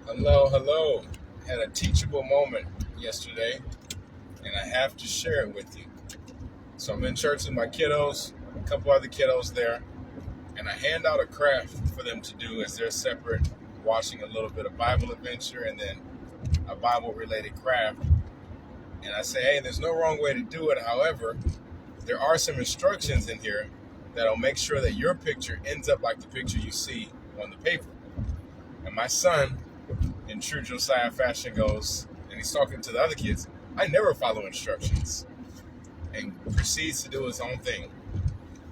Hello, hello. Had a teachable moment yesterday, and I have to share it with you. So I'm in church with my kiddos, a couple other kiddos there, and I hand out a craft for them to do as they're separate, watching a little bit of Bible adventure and then a Bible-related craft. And I say, hey, there's no wrong way to do it. However, there are some instructions in here that'll make sure that your picture ends up like the picture you see on the paper. And my son, in true Josiah fashion, goes, and he's talking to the other kids, I never follow instructions, and proceeds to do his own thing.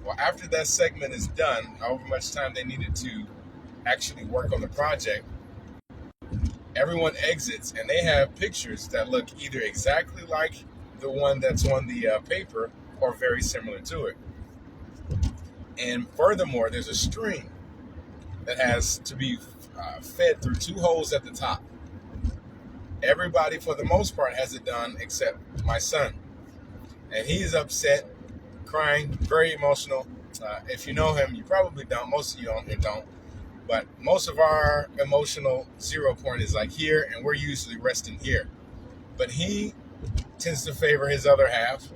Well, after that segment is done, however much time they needed to actually work on the project, everyone exits, and they have pictures that look either exactly like the one that's on the paper or very similar to it. And furthermore, there's a string that has to be fed through two holes at the top. Everybody, for the most part, has it done except my son. And he's upset, crying, very emotional. If you know him, you probably don't. Most of you on here don't. But most of our emotional zero point is like here, and we're usually resting here. But he tends to favor his other half,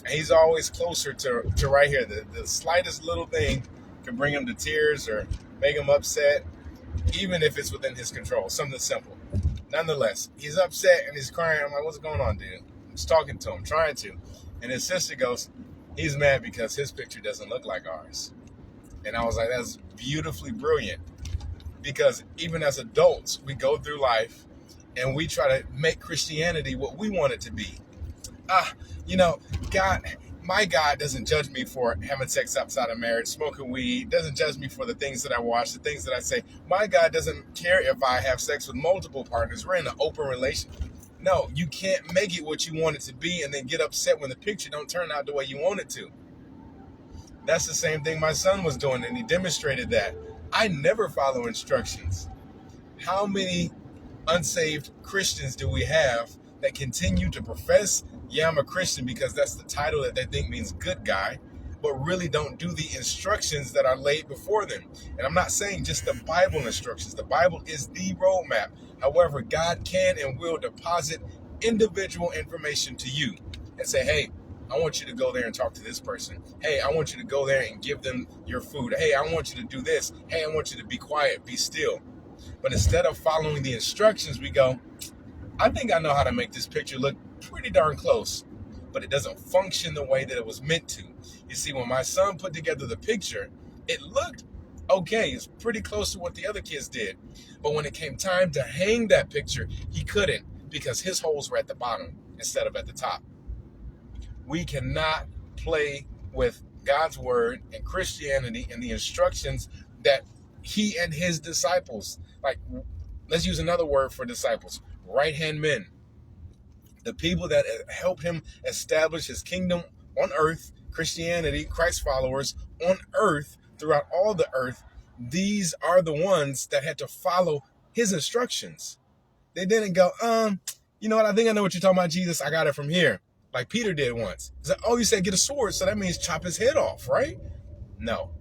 and he's always closer to right here. The slightest little thing can bring him to tears or make him upset, even if it's within his control. Something simple. Nonetheless, he's upset and he's crying. I'm like, what's going on, dude? I'm just talking to him, trying to. And his sister goes, he's mad because his picture doesn't look like ours. And I was like, that's beautifully brilliant. Because even as adults, we go through life and we try to make Christianity what we want it to be. My God doesn't judge me for having sex outside of marriage, smoking weed, doesn't judge me for the things that I watch, the things that I say. My God doesn't care if I have sex with multiple partners. We're in an open relationship. No, you can't make it what you want it to be and then get upset when the picture don't turn out the way you want it to. That's the same thing my son was doing, and he demonstrated that. I never follow instructions. How many unsaved Christians do we have that continue to profess, yeah, I'm a Christian because that's the title that they think means good guy, but really don't do the instructions that are laid before them? And I'm not saying just the Bible instructions. The Bible is the roadmap. However, God can and will deposit individual information to you and say, hey, I want you to go there and talk to this person. Hey, I want you to go there and give them your food. Hey, I want you to do this. Hey, I want you to be quiet, be still. But instead of following the instructions, we go, I think I know how to make this picture look pretty darn close, but it doesn't function the way that it was meant to. You see, when my son put together the picture, it looked okay. It's pretty close to what the other kids did. But when it came time to hang that picture, he couldn't because his holes were at the bottom instead of at the top. We cannot play with God's word and Christianity and the instructions that he and his disciples, like, let's use another word for disciples, right-hand men, the people that helped him establish his kingdom on earth, Christianity, Christ followers on earth, throughout all the earth. These are the ones that had to follow his instructions. They didn't go, you know what? I think I know what you're talking about, Jesus. I got it from here. Like Peter did once. He's like, oh, you said get a sword, so that means chop his head off, right? No.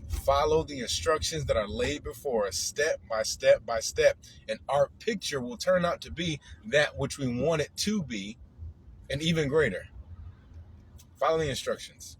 Follow the instructions that are laid before us, step by step by step, and our picture will turn out to be that which we want it to be, and even greater. Follow the instructions.